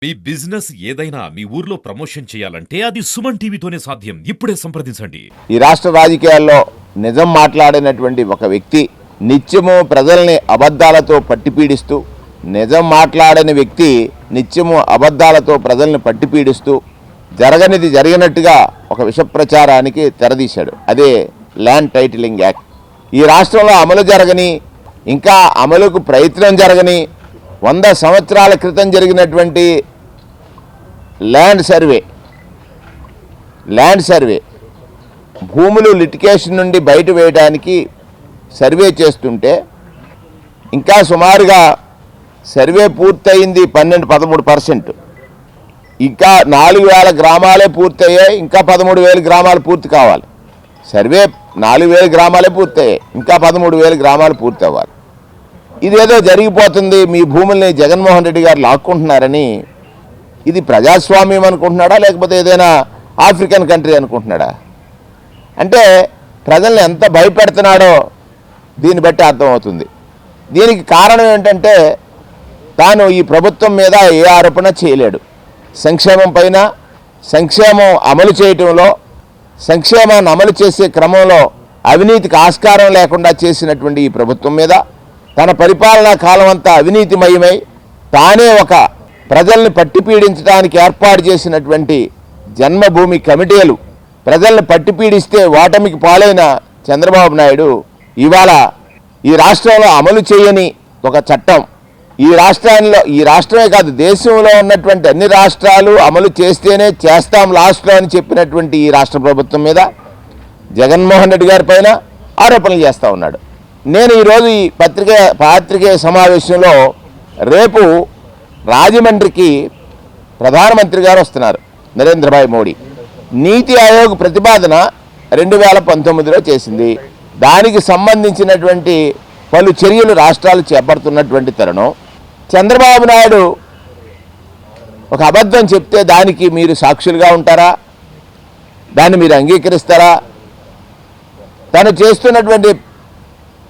మీ business ఏదైనా మీ ఊర్లో promotion చేయాలంటే అది సుమన్ టీవీతోనే సాధ్యం. ఇప్పుడే సంప్రదించండి. ఈ రాష్ట్ర రాజకీయాల్లో నిజం మాట్లాడినటువంటి ఒక వ్యక్తి నిత్యము ప్రజల్ని అబద్ధాలతో పట్టిపీడిస్తూ, నిజం మాట్లాడని వ్యక్తి నిత్యము అబద్ధాలతో ప్రజల్ని పట్టిపీడిస్తూ జరగనిది జరిగినట్టుగా ఒక విష ప్రచారానికి తెరదీశాడు. అదే ల్యాండ్ టైటిలింగ్ యాక్ట్. ఈ రాష్ట్రంలో అమలు జరగని, ఇంకా అమలుకు ప్రయత్నం జరగని 100 సంవత్సరాల క్రితం జరిగినటువంటి ల్యాండ్ సర్వే భూములు లిటికేషన్ నుండి బయట వేయడానికి సర్వే చేస్తుంటే ఇంకా సుమారుగా సర్వే పూర్తయింది 12-13%. ఇంకా 4,000 గ్రామాలే పూర్తయ్యాయి. ఇంకా 13,000 గ్రామాలు పూర్తి కావాలి. సర్వే 4,000 గ్రామాలే పూర్తయ్యాయి. ఇంకా 13,000 గ్రామాలు పూర్తి అవ్వాలి. ఇదేదో జరిగిపోతుంది, మీ భూముల్ని జగన్మోహన్ రెడ్డి గారు లాక్కుంటున్నారని. ఇది ప్రజాస్వామ్యం అనుకుంటున్నాడా, లేకపోతే ఏదైనా ఆఫ్రికన్ కంట్రీ అనుకుంటున్నాడా? అంటే ప్రజల్ని ఎంత భయపెడుతున్నాడో దీన్ని బట్టి అర్థమవుతుంది. దీనికి కారణం ఏంటంటే తాను ఈ ప్రభుత్వం మీద ఏ ఆరోపణ చేయలేడు. సంక్షేమం పైన, సంక్షేమం అమలు చేయటంలో, సంక్షేమాన్ని అమలు చేసే క్రమంలో అవినీతికి ఆస్కారం లేకుండా చేసినటువంటి ఈ ప్రభుత్వం మీద తన పరిపాలనా కాలం అంతా అవినీతిమయమై తానే ఒక ప్రజల్ని పట్టిపీడించడానికి ఏర్పాటు చేసినటువంటి జన్మభూమి కమిటీలు ప్రజల్ని పట్టిపీడిస్తే ఓటమికి పాలైన చంద్రబాబు నాయుడు ఇవాళ ఈ రాష్ట్రంలో అమలు చేయని ఒక చట్టం, ఈ రాష్ట్రమే కాదు దేశంలో ఉన్నటువంటి అన్ని రాష్ట్రాలు అమలు చేస్తేనే చేస్తాం లాస్ట్లో అని చెప్పినటువంటి ఈ రాష్ట్ర ప్రభుత్వం మీద జగన్మోహన్ రెడ్డి గారి పైన ఆరోపణలు చేస్తూ ఉన్నాడు. నేను ఈరోజు ఈ పాత్రికేయ సమావేశంలో రేపు రాజమండ్రికి ప్రధానమంత్రి గారు వస్తున్నారు, నరేంద్రభాయ్ మోడీ. నీతి ఆయోగ్ ప్రతిపాదన 2019లో చేసింది. దానికి సంబంధించినటువంటి పలు చర్యలు రాష్ట్రాలు చేపడుతున్నటువంటి తరుణం చంద్రబాబు నాయుడు ఒక అబద్ధం చెప్తే దానికి మీరు సాక్షులుగా ఉంటారా? దాన్ని మీరు అంగీకరిస్తారా? తను చేస్తున్నటువంటి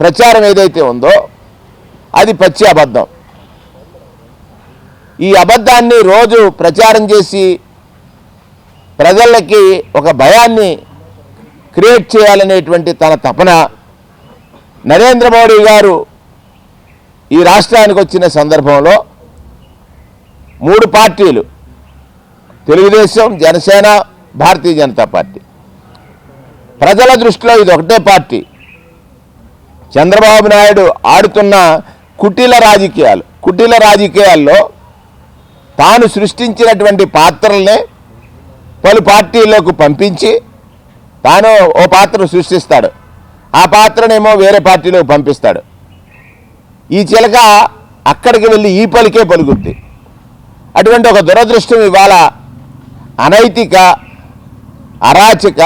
ప్రచారం ఏదైతే ఉందో అది పచ్చి అబద్ధం. ఈ అబద్ధాన్ని రోజు ప్రచారం చేసి ప్రజలకి ఒక భయాన్ని క్రియేట్ చేయాలనేటువంటి తన తపన నరేంద్ర మోడీ గారు ఈ రాష్ట్రానికి వచ్చిన సందర్భంలో 3 పార్టీలు, తెలుగుదేశం, జనసేన, భారతీయ జనతా పార్టీ, ప్రజల దృష్టిలో ఇది ఒకటే పార్టీ. చంద్రబాబు నాయుడు ఆడుతున్న కుటిల రాజకీయాల్లో తాను సృష్టించినటువంటి పాత్రల్ని పలు పార్టీల్లోకి పంపించి తాను ఓ పాత్ర సృష్టిస్తాడు, ఆ పాత్రనేమో వేరే పార్టీలోకి పంపిస్తాడు. ఈ చిలక అక్కడికి వెళ్ళి ఈ పలికే పలుకుద్ది. అటువంటి ఒక దురదృష్టం ఇవాళ అనైతిక, అరాచక,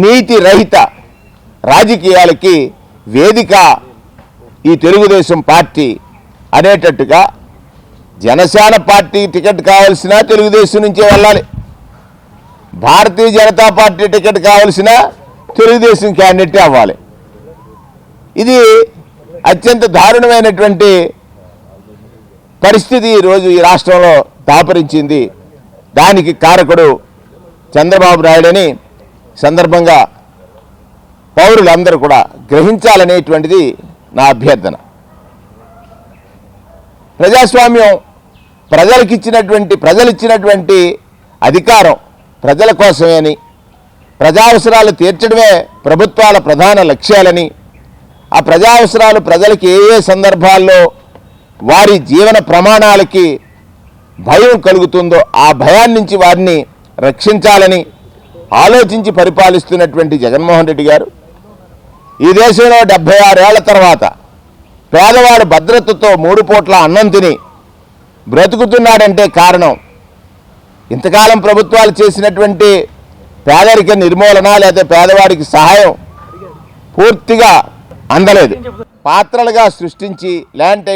నీతి రహిత రాజకీయాలకి వేదిక ఈ తెలుగుదేశం పార్టీ అనేటట్టుగా జనసేన పార్టీ టికెట్ కావాల్సిన తెలుగుదేశం నుంచే వెళ్ళాలి, భారతీయ జనతా పార్టీ టికెట్ కావాల్సిన తెలుగుదేశం క్యాండిడేటే అవ్వాలి. ఇది అత్యంత దారుణమైనటువంటి పరిస్థితి ఈరోజు ఈ రాష్ట్రంలో దాపరించింది. దానికి కారకుడు చంద్రబాబు నాయుడని సందర్భంగా పౌరులందరూ కూడా గ్రహించాలనేటువంటిది నా అభ్యర్థన. ప్రజాస్వామ్యం ప్రజలిచ్చినటువంటి అధికారం ప్రజల కోసమే అని, ప్రజా అవసరాలు తీర్చడమే ప్రభుత్వాల ప్రధాన లక్ష్యాలని, ఆ ప్రజా అవసరాలు ప్రజలకి ఏ సందర్భాల్లో వారి జీవన ప్రమాణాలకి భయం కలుగుతుందో ఆ భయాన్ని నుంచి వారిని రక్షించాలని ఆలోచించి పరిపాలిస్తున్నటువంటి జగన్మోహన్ రెడ్డి గారు ఈ దేశంలో 76 ఏళ్ల తర్వాత పేదవాడు భద్రతతో 3 పూట్ల అన్నం తిని బ్రతుకుతున్నాడంటే కారణం ఇంతకాలం ప్రభుత్వాలు చేసినటువంటి పేదరిక నిర్మూలన లేదా పేదవాడికి సహాయం పూర్తిగా అందలేదు. పాత్రలుగా సృష్టించి ల్యాండ్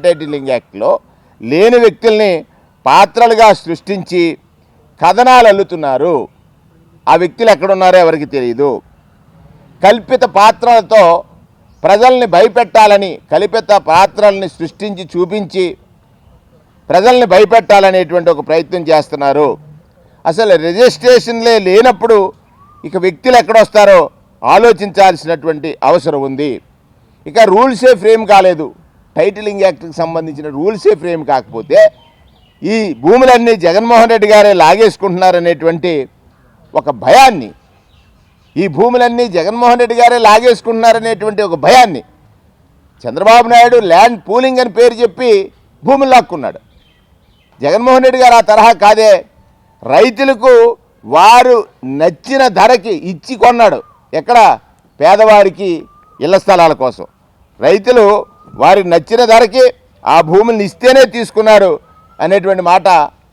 టైటిలింగ్ యాక్ట్లో లేని వ్యక్తుల్ని పాత్రలుగా సృష్టించి కథనాలు అల్లుతున్నారు. ఆ వ్యక్తులు ఎక్కడున్నారో ఎవరికి తెలియదు. కల్పిత పాత్రలతో ప్రజల్ని భయపెట్టాలని కల్పిత పాత్రల్ని సృష్టించి చూపించి ప్రజల్ని భయపెట్టాలనేటువంటి ఒక ప్రయత్నం చేస్తున్నారు. అసలు రిజిస్ట్రేషన్లే లేనప్పుడు ఇక వ్యక్తులు ఎక్కడొస్తారో ఆలోచించాల్సినటువంటి అవసరం ఉంది. ఇక రూల్సే ఫ్రేమ్ కాలేదు, టైటిలింగ్ యాక్ట్కి సంబంధించిన రూల్సే ఫ్రేమ్ కాకపోతే ఈ భూములన్నీ జగన్మోహన్ రెడ్డి గారే లాగేసుకుంటున్నారనేటువంటి ఒక భయాన్ని, ఈ భూములన్నీ జగన్మోహన్ రెడ్డి గారే లాగేసుకుంటున్నారనేటువంటి ఒక భయాన్ని చంద్రబాబు నాయుడు ల్యాండ్ పూలింగ్ అని పేరు చెప్పి భూములు లాక్కున్నాడు. జగన్మోహన్ రెడ్డి గారు ఆ తరహా కాదే, రైతులకు వారు నచ్చిన ధరకి ఇచ్చి కొన్నాడు. ఎక్కడ? పేదవారికి ఇళ్ల స్థలాల కోసం రైతులు వారికి నచ్చిన ధరకి ఆ భూములను ఇస్తేనే తీసుకున్నారు అనేటువంటి మాట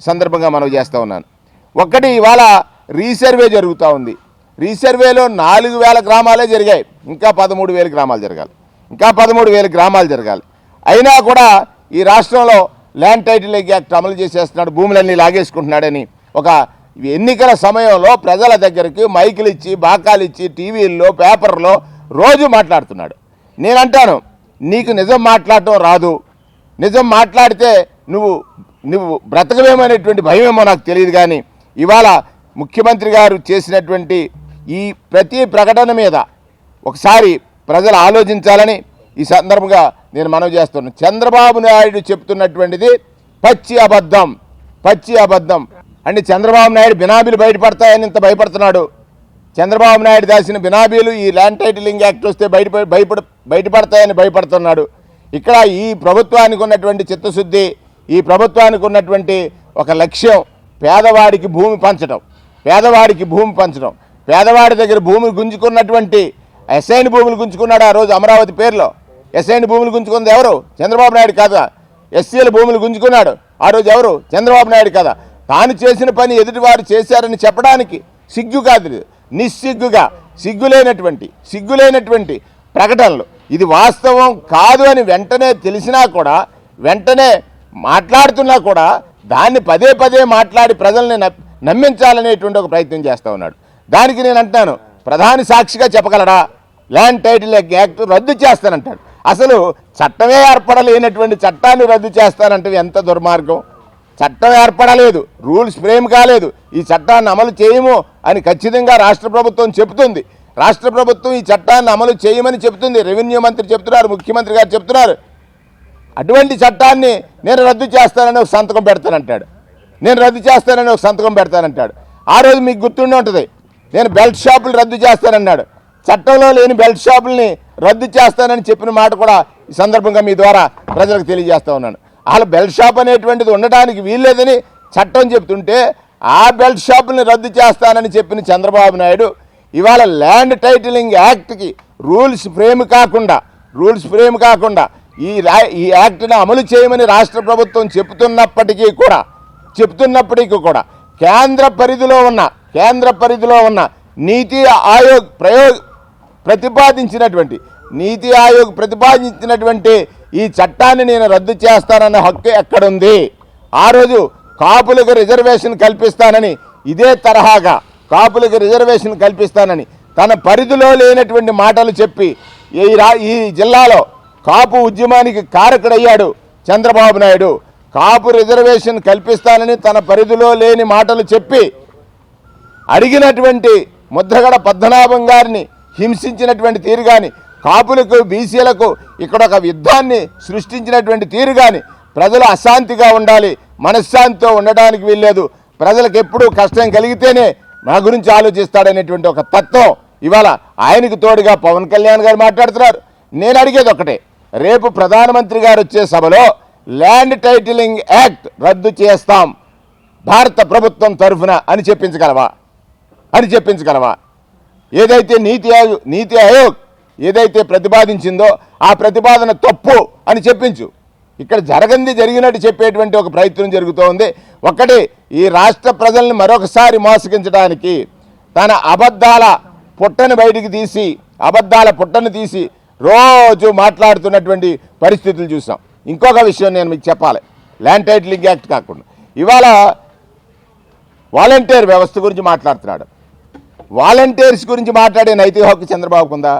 సందర్భంగా మనం చేస్తూ ఉన్నాను. ఒక్కటి ఇవాళ రీసర్వే జరుగుతూ ఉంది. రీసర్వేలో 4,000 గ్రామాలే జరిగాయి, ఇంకా 13,000 గ్రామాలు జరగాలి, ఇంకా 13,000 గ్రామాలు జరగాలి. అయినా కూడా ఈ రాష్ట్రంలో ల్యాండ్ టైటిలింగ్ యాక్ట్ అమలు చేసేస్తున్నాడు, భూములన్నీ లాగేసుకుంటున్నాడని ఒక ఎన్నికల సమయంలో ప్రజల దగ్గరికి మైకులు ఇచ్చి బాకాలు ఇచ్చి టీవీల్లో పేపర్లో రోజు మాట్లాడుతున్నాడు. నేనంటాను, నీకు నిజం మాట్లాడటం రాదు, నిజం మాట్లాడితే నువ్వు బ్రతకవేమనేటువంటి భయమేమో నాకు తెలియదు. కానీ ఇవాళ ముఖ్యమంత్రి గారు చేసినటువంటి ఈ ప్రతి ప్రకటన మీద ఒకసారి ప్రజలు ఆలోచించాలని ఈ సందర్భంగా నేను మనవి చేస్తున్నాను. చంద్రబాబు నాయుడు చెప్తున్నటువంటిది పచ్చి అబద్ధం, పచ్చి అబద్ధం. అంటే చంద్రబాబు నాయుడు బినామీలు బయటపడతాయని ఇంత భయపడుతున్నాడు. చంద్రబాబు నాయుడు దాచిన బినామీలు ఈ ల్యాండ్ టైటిలింగ్ యాక్ట్ వస్తే బయటపడతాయని భయపడుతున్నాడు. ఇక్కడ ఈ ప్రభుత్వానికి ఉన్నటువంటి చిత్తశుద్ధి, ఈ ప్రభుత్వానికి ఉన్నటువంటి ఒక లక్ష్యం పేదవాడికి భూమి పంచడం, పేదవాడికి భూమి పంచడం. పేదవాడి దగ్గర భూమిని గుంజుకున్నటువంటి ఎస్ఐన్ భూములు గుంజుకున్నాడు ఆ రోజు అమరావతి పేరులో. ఎస్ఐన్ భూములు గుంజుకున్నది ఎవరు? చంద్రబాబు నాయుడు కాదా? ఎస్సీల భూములు గుంజుకున్నాడు ఆ రోజు ఎవరు? చంద్రబాబు నాయుడు కదా. తాను చేసిన పని ఎదుటివారు చేశారని చెప్పడానికి సిగ్గు కాదు, నిస్సిగ్గుగా సిగ్గులేనటువంటి ప్రకటనలు. ఇది వాస్తవం కాదు అని వెంటనే తెలిసినా కూడా, వెంటనే మాట్లాడుతున్నా కూడా దాన్ని పదే పదే మాట్లాడి ప్రజల్ని నమ్మించాలనేటువంటి ఒక ప్రయత్నం చేస్తూ ఉన్నాడు. దానికి నేను అంటాను, ప్రధాని సాక్షిగా చెప్పగలడా ల్యాండ్ టైటిలింగ్ యాక్ట్ రద్దు చేస్తానంటాడు? అసలు చట్టమే ఏర్పడలేనటువంటి చట్టాన్ని రద్దు చేస్తానంటే ఎంత దుర్మార్గం. చట్టం ఏర్పడలేదు, రూల్స్ ఫ్రేమ్ కాలేదు, ఈ చట్టాన్ని అమలు చేయము అని ఖచ్చితంగా రాష్ట్ర ప్రభుత్వం చెబుతుంది. రాష్ట్ర ప్రభుత్వం ఈ చట్టాన్ని అమలు చేయమని చెబుతుంది. రెవెన్యూ మంత్రి చెప్తున్నారు, ముఖ్యమంత్రి గారు చెప్తున్నారు. అటువంటి చట్టాన్ని నేను రద్దు చేస్తానని ఒక సంతకం పెడతానంటాడు, నేను రద్దు చేస్తానని ఒక సంతకం పెడతానంటాడు. ఆ రోజు మీకు గుర్తుండి ఉంటుంది, నేను బెల్ట్ షాపులు రద్దు చేస్తానన్నాడు. చట్టంలో లేని బెల్ట్ షాపుల్ని రద్దు చేస్తానని చెప్పిన మాట కూడా ఈ సందర్భంగా మీ ద్వారా ప్రజలకు తెలియజేస్తూ ఉన్నాను. అసలు బెల్ట్ షాప్ అనేటువంటిది ఉండడానికి వీల్లేదని చట్టం చెప్తుంటే ఆ బెల్ట్ షాపుల్ని రద్దు చేస్తానని చెప్పిన చంద్రబాబు నాయుడు ఇవాళ ల్యాండ్ టైటిలింగ్ యాక్ట్కి రూల్స్ ఫ్రేమ్ కాకుండా ఈ యాక్ట్ని అమలు చేయమని రాష్ట్ర ప్రభుత్వం చెప్తున్నప్పటికీ కూడా కేంద్ర పరిధిలో ఉన్న నీతి ఆయోగ్ ప్రతిపాదించినటువంటి ఈ చట్టాన్ని నేను రద్దు చేస్తానన్న హక్కు ఎక్కడుంది? ఆ రోజు కాపులకు రిజర్వేషన్ కల్పిస్తానని, ఇదే తరహాగా కాపులకు రిజర్వేషన్ కల్పిస్తానని తన పరిధిలో లేనటువంటి మాటలు చెప్పి ఈ జిల్లాలో కాపు ఉద్యమానికి కారకుడయ్యాడు చంద్రబాబు నాయుడు. కాపు రిజర్వేషన్ కల్పిస్తానని తన పరిధిలో లేని మాటలు చెప్పి అడిగినటువంటి ముద్రగడ పద్మనాభం గారిని హింసించినటువంటి తీరు కానీ, కాపులకు బీసీలకు ఇక్కడ ఒక యుద్ధాన్ని సృష్టించినటువంటి తీరు కానీ, ప్రజలు అశాంతిగా ఉండాలి, మనశ్శాంతితో ఉండడానికి వీల్లేదు, ప్రజలకు ఎప్పుడూ కష్టం కలిగితేనే నా గురించి ఆలోచిస్తాడనేటువంటి ఒక తత్వం ఇవాళ ఆయనకు తోడుగా పవన్ కళ్యాణ్ గారు మాట్లాడుతున్నారు. నేను అడిగేది ఒకటే, రేపు ప్రధానమంత్రి గారు వచ్చే సభలో ల్యాండ్ టైటిలింగ్ యాక్ట్ రద్దు చేస్తాం భారత ప్రభుత్వం తరఫున అని చెప్పించగలవా? ఏదైతే నీతి ఆయోగ్ ఏదైతే ప్రతిపాదించిందో ఆ ప్రతిపాదన తప్పు అని చెప్పించు. ఇక్కడ జరిగినట్టు చెప్పేటువంటి ఒక ప్రయత్నం జరుగుతోంది. ఒకటి, ఈ రాష్ట్ర ప్రజల్ని మరొకసారి మోసగించడానికి తన అబద్ధాల పుట్టను తీసి రోజు మాట్లాడుతున్నటువంటి పరిస్థితులు చూసాం. ఇంకొక విషయం నేను మీకు చెప్పాలి, ల్యాండ్ టైటిలింగ్ యాక్ట్ కాకుండా ఇవాళ వాలంటీర్ వ్యవస్థ గురించి మాట్లాడుతున్నాడు. వాలంటీర్స్ గురించి మాట్లాడే నైతిక హక్కు చంద్రబాబుకు ఉందా?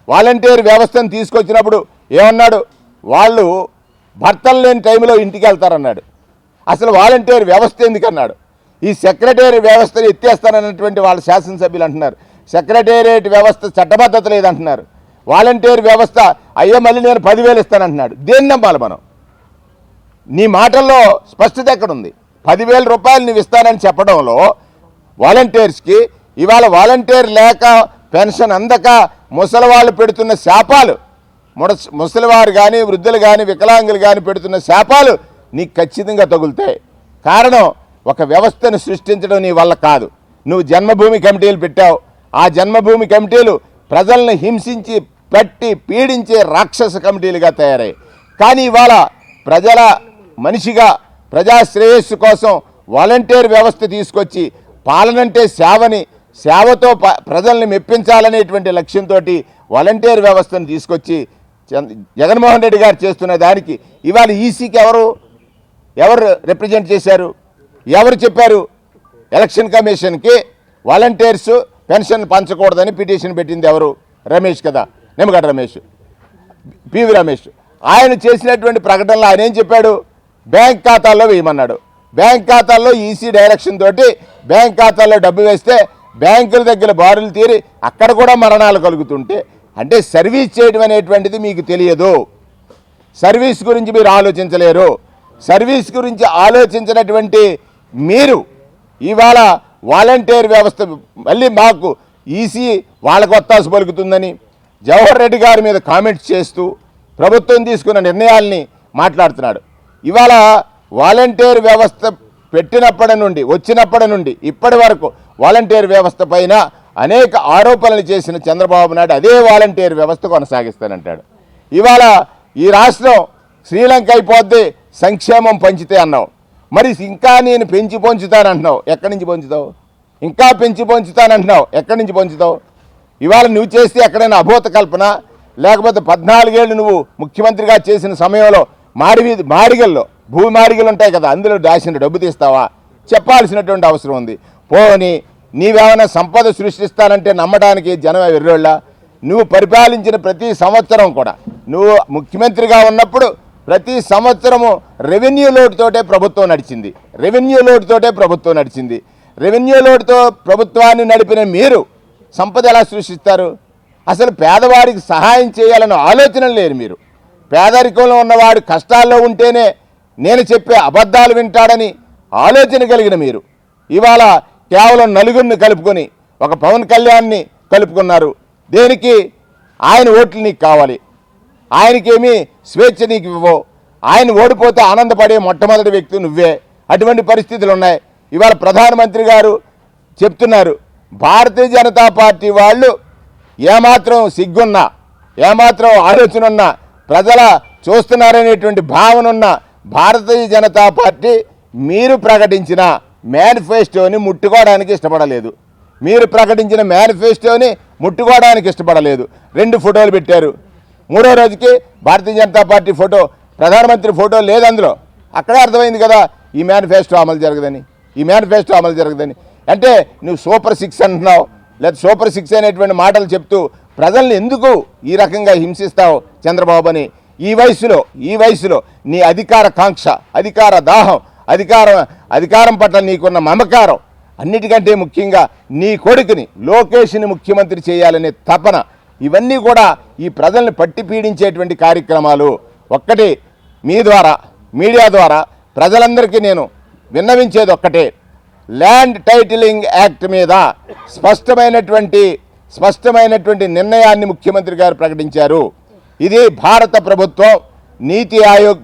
వాలంటీర్ వ్యవస్థను తీసుకొచ్చినప్పుడు ఏమన్నాడు? వాళ్ళు భర్తలు లేని టైంలో ఇంటికి వెళ్తారన్నాడు. అసలు వాలంటీర్ వ్యవస్థ ఎందుకన్నాడు. ఈ సెక్రటరీ వ్యవస్థను ఎత్తేస్తానన్నటువంటి వాళ్ళ శాసనసభ్యులు అంటున్నారు. సెక్రటేరియట్ వ్యవస్థ చట్టబద్ధత లేదంటున్నారు. వాలంటీర్ వ్యవస్థ అయ్యో మళ్ళీ నేను 10,000 ఇస్తానంటున్నాడు. దేన్ని నమ్మాలి మనం? నీ మాటల్లో స్పష్టత ఎక్కడుంది? 10,000 రూపాయలు నువ్వు ఇస్తానని చెప్పడంలో వాలంటీర్స్కి ఇవాళ వాలంటీర్ లేక పెన్షన్ అందక ముసలి వాళ్ళు పెడుతున్న శాపాలు, ముసలివారు కానీ వృద్ధులు కానీ వికలాంగులు కానీ పెడుతున్న శాపాలు నీకు ఖచ్చితంగా తగులుతాయి. కారణం ఒక వ్యవస్థను సృష్టించడం నీ వల్ల కాదు. నువ్వు జన్మభూమి కమిటీలు పెట్టావు. ఆ జన్మభూమి కమిటీలు ప్రజల్ని హింసించి పట్టి పీడించే రాక్షస కమిటీలుగా తయారయ్యాయి. కానీ ఇవాళ ప్రజల మనిషిగా ప్రజా శ్రేయస్సు కోసం వాలంటీర్ వ్యవస్థ తీసుకొచ్చి పాలనంటే సేవని, సేవతో ప్రజల్ని మెప్పించాలనేటువంటి లక్ష్యంతో వాలంటీర్ వ్యవస్థను తీసుకొచ్చి జగన్మోహన్ రెడ్డి గారు చేస్తున్న దానికి ఇవాళ ఈసీకి ఎవరు రిప్రజెంట్ చేశారు? ఎవరు చెప్పారు? ఎలక్షన్ కమిషన్కి వాలంటీర్స్ పెన్షన్ పంచకూడదని పిటిషన్ పెట్టింది ఎవరు? రమేష్ కదా, నిమ్మగడ్డ రమేష్, పివి రమేష్. ఆయన చేసినటువంటి ప్రకటనలో ఆయన ఏం చెప్పాడు? బ్యాంక్ ఖాతాల్లో వేయమన్నాడు. బ్యాంక్ ఖాతాల్లో ఈసీ డైరెక్షన్ తోటి బ్యాంక్ ఖాతాల్లో డబ్బు వేస్తే బ్యాంకుల దగ్గర బారులు తీరి అక్కడ కూడా మరణాలు కలుగుతుంటే, అంటే సర్వీస్ చేయడం అనేటువంటిది మీకు తెలియదు. సర్వీస్ గురించి మీరు ఆలోచించలేరు. సర్వీస్ గురించి ఆలోచించినటువంటి మీరు ఇవాళ వాలంటీర్ వ్యవస్థ మళ్ళీ మాకు ఈసీ వాళ్ళకు ఒత్తాసు పలుకుతుందని జవహర్ రెడ్డి గారి మీద కామెంట్స్ చేస్తూ ప్రభుత్వం తీసుకున్న నిర్ణయాల్ని మాట్లాడుతున్నాడు. ఇవాళ వాలంటీర్ వ్యవస్థ వచ్చినప్పటి నుండి ఇప్పటి వరకు వాలంటీర్ వ్యవస్థ పైన అనేక ఆరోపణలు చేసిన చంద్రబాబు నాయుడు అదే వాలంటీర్ వ్యవస్థ కొనసాగిస్తానంటాడు. ఇవాళ ఈ రాష్ట్రం శ్రీలంక అయిపోద్ది సంక్షేమం పంచితే అన్నావు. మరి ఇంకా నేను పెంచి పంచుతానంటున్నావు, ఎక్కడి నుంచి పంచుతావు? ఇంకా పెంచి పంచుతానంటున్నావు, ఎక్కడి నుంచి పంచుతావు? ఇవాళ నువ్వు చేస్తే ఎక్కడైనా అభూత కల్పన, లేకపోతే 14 ఏళ్ళు నువ్వు ముఖ్యమంత్రిగా చేసిన సమయంలో మాడిగల్లో భూమి మాడిగలు ఉంటాయి కదా, అందులో దాచిన డబ్బు తీస్తావా? చెప్పాల్సినటువంటి అవసరం ఉంది. పోని నీవేమైనా సంపద సృష్టిస్తానంటే నమ్మడానికి జనం ఎర్రోళ్ళ? నువ్వు పరిపాలించిన ప్రతి సంవత్సరం కూడా నువ్వు ముఖ్యమంత్రిగా ఉన్నప్పుడు ప్రతి సంవత్సరము రెవెన్యూ లోటుతోటే ప్రభుత్వం నడిచింది. రెవెన్యూ లోటుతో ప్రభుత్వాన్ని నడిపిన మీరు సంపద ఎలా సృష్టిస్తారు? అసలు పేదవాడికి సహాయం చేయాలన్న ఆలోచన లేరు మీరు. పేదరికంలో ఉన్నవాడు కష్టాల్లో ఉంటేనే నేను చెప్పే అబద్ధాలు వింటాడని ఆలోచన కలిగిన మీరు ఇవాళ కేవలం నలుగురిని కలుపుకొని ఒక పవన్ కళ్యాణ్ని కలుపుకున్నారు. దేనికి? ఆయన ఓట్లు నీకు కావాలి, ఆయనకేమీ స్వేచ్ఛ నీకు ఇవ్వవు, ఆయన ఓడిపోతే ఆనందపడే మొట్టమొదటి వ్యక్తి నువ్వే. అటువంటి పరిస్థితులు ఉన్నాయి. ఇవాళ ప్రధానమంత్రి గారు చెప్తున్నారు, భారతీయ జనతా పార్టీ వాళ్ళు ఏమాత్రం సిగ్గున్నా, ఏమాత్రం ఆలోచన ఉన్నా, ప్రజల చూస్తున్నారనేటువంటి భావన ఉన్న భారతీయ జనతా పార్టీ మీరు ప్రకటించిన మేనిఫెస్టోని ముట్టుకోవడానికి ఇష్టపడలేదు. ముట్టుకోవడానికి ఇష్టపడలేదు. 2 ఫోటోలు పెట్టారు. 3వ రోజుకి భారతీయ జనతా పార్టీ ఫోటో, ప్రధానమంత్రి ఫోటో లేదు అందులో. అక్కడే అర్థమైంది కదా ఈ మేనిఫెస్టో అమలు జరగదని. అంటే నువ్వు సూపర్ 6 అంటున్నావు, లేదా సూపర్ 6 అనేటువంటి మాటలు చెప్తూ ప్రజల్ని ఎందుకు ఈ రకంగా హింసిస్తావు చంద్రబాబు అని? ఈ వయసులో నీ అధికార కాంక్ష, అధికార దాహం, అధికారం పట్ల నీకున్న మమకారం, అన్నిటికంటే ముఖ్యంగా నీ కొడుకుని లోకేష్ని ముఖ్యమంత్రి చేయాలనే తపన, ఇవన్నీ కూడా ఈ ప్రజల్ని పట్టి పీడించేటువంటి కార్యక్రమాలు. ఒక్కటి మీ ద్వారా, మీడియా ద్వారా ప్రజలందరికీ నేను విన్నవించేది ఒక్కటే, ల్యాండ్ టైటిలింగ్ యాక్ట్ మీద స్పష్టమైనటువంటి నిర్ణయాన్ని ముఖ్యమంత్రి గారు ప్రకటించారు. ఇది భారత ప్రభుత్వం నీతి ఆయోగ్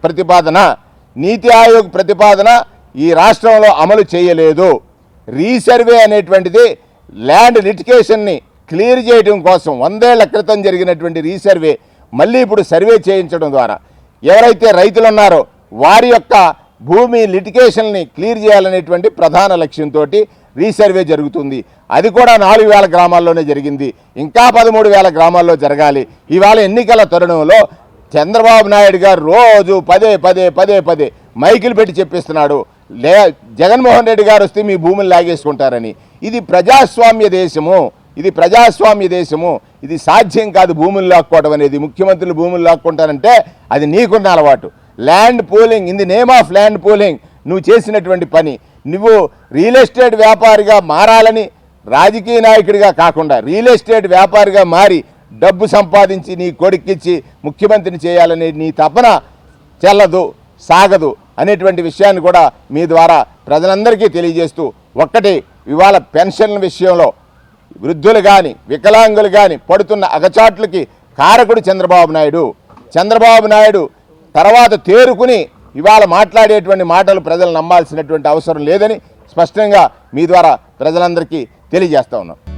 ప్రతిపాదన ఈ రాష్ట్రంలో అమలు చేయలేదు. రీసర్వే అనేటువంటిది ల్యాండ్ లిటిగేషన్ని క్లియర్ చేయడం కోసం 100 ఏళ్ల క్రితం జరిగినటువంటి రీసర్వే మళ్ళీ ఇప్పుడు సర్వే చేయించడం ద్వారా ఎవరైతే రైతులు ఉన్నారో వారి యొక్క భూమి లిటిగేషన్ని క్లియర్ చేయాలనేటువంటి ప్రధాన లక్ష్యంతో రీసర్వే జరుగుతుంది. అది కూడా 4,000 గ్రామాల్లోనే జరిగింది. ఇంకా 13,000 గ్రామాల్లో జరగాలి. ఇవాళ ఎన్నికల తరుణంలో చంద్రబాబు నాయుడు గారు రోజు పదే మైకులు పెట్టి చెప్పిస్తున్నాడు, జగన్మోహన్ రెడ్డి గారు వస్తే మీ భూములు లాగేసుకుంటారని. ఇది ప్రజాస్వామ్య దేశము. ఇది సాధ్యం కాదు భూములు లాక్కోవడం అనేది. ముఖ్యమంత్రులు భూములు లాక్కుంటారంటే అది నీకున్న అలవాటు. Land pooling, in the name of land pooling నువ్వు చేసినటువంటి పని. నువ్వు రియల్ ఎస్టేట్ వ్యాపారిగా మారాలని రాజకీయ నాయకుడిగా కాకుండా రియల్ ఎస్టేట్ వ్యాపారిగా మారి డబ్బు సంపాదించి నీ కొడుక్కిచ్చి ముఖ్యమంత్రిని చేయాలనే నీ తపన చెల్లదు, సాగదు అనేటువంటి విషయాన్ని కూడా మీ ద్వారా ప్రజలందరికీ తెలియజేస్తూ, ఒక్కటి ఇవాళ పెన్షన్ల విషయంలో వృద్ధులు కానీ వికలాంగులు కానీ పడుతున్న అగచాట్లకి కారకుడు చంద్రబాబు నాయుడు తర్వాత తేరుకుని ఇవాళ మాట్లాడేటువంటి మాటలు ప్రజలు నమ్మాల్సినటువంటి అవసరం లేదని స్పష్టంగా మీ ద్వారా ప్రజలందరికీ తెలియజేస్తా ఉన్నాం.